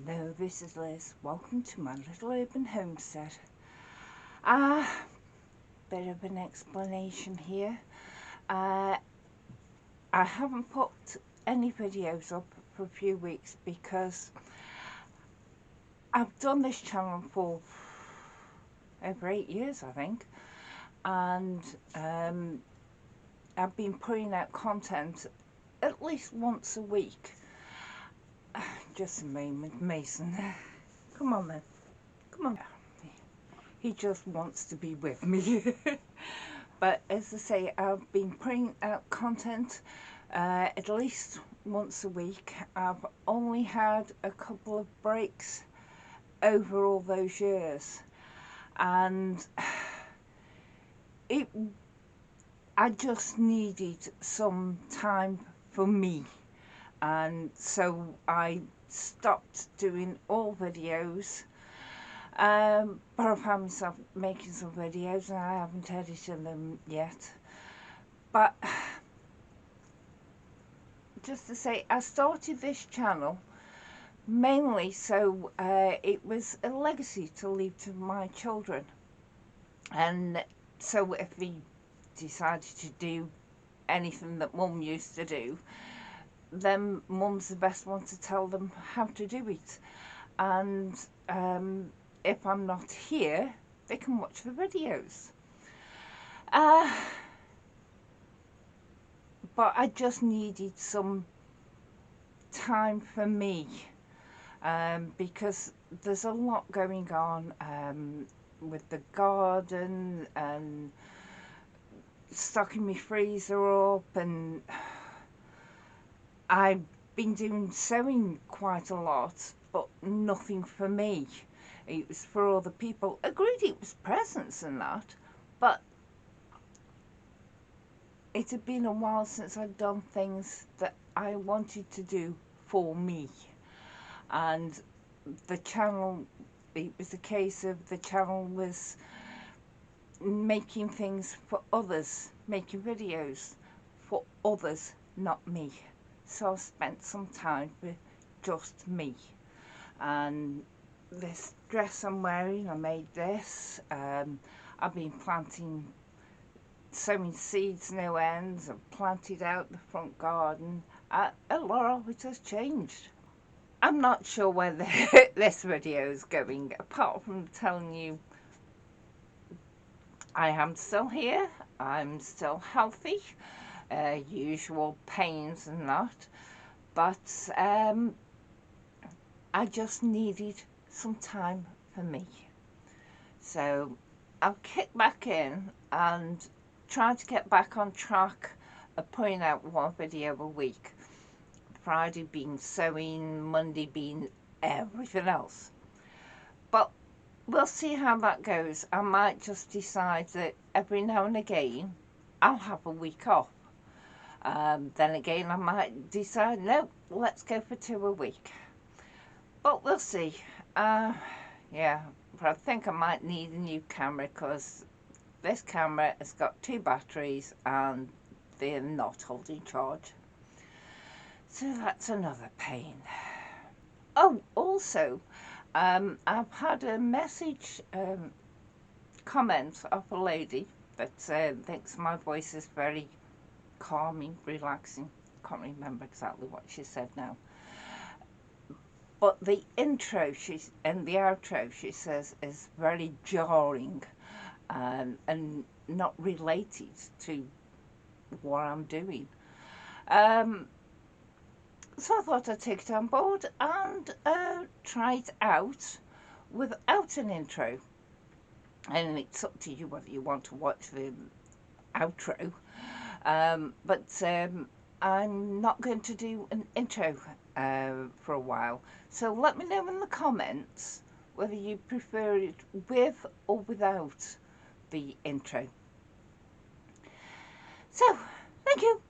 Hello, this is Liz. Welcome to my little urban homestead. Bit of an explanation here. I haven't put any videos up for a few weeks because I've done this channel for over 8 years, I think, and I've been putting out content at least once a week. Just a moment, Mason. Come on then. Come on. He just wants to be with me. But as I say, I've been putting out content at least once a week. I've only had a couple of breaks over all those years, and I just needed some time for me, and so I stopped doing all videos. But I've found myself making some videos and I haven't edited them yet. But just to say, I started this channel mainly so it was a legacy to leave to my children. And so if they decided to do anything that Mum used to do, then Mum's the best one to tell them how to do it. And if I'm not here, they can watch the videos. But I just needed some time for me, because there's a lot going on with the garden and stocking my freezer up, and I've been doing sewing quite a lot, but nothing for me. It was for other people. Agreed, it was presents and that, but it had been a while since I'd done things that I wanted to do for me. And the channel, it was a case of the channel was making things for others, making videos for others, not me. So I spent some time with just me. And this dress I'm wearing, I made this. I've been sowing seeds no ends. I've planted out the front garden. A lot of it has changed. I'm not sure where this video is going, apart from telling you I am still here, I'm still healthy, usual pains and that, but I just needed some time for me. So I'll kick back in and try to get back on track of putting out one video a week. Friday being sewing, Monday being everything else. But we'll see how that goes. I might just decide that every now and again I'll have a week off. Then again I might decide, no, let's go for 2 a week. But we'll see. Yeah, but I think I might need a new camera, because this camera has got 2 batteries and they're not holding charge. So that's another pain. Oh, also, I've had a message, comment of a lady that thinks my voice is very calming, relaxing. Can't remember exactly what she said now. But the intro and the outro, she says, is very jarring and not related to what I'm doing. So I thought I'd take it on board and try it out without an intro. And it's up to you whether you want to watch the outro. But I'm not going to do an intro for a while. So let me know in the comments whether you prefer it with or without the intro. So, thank you.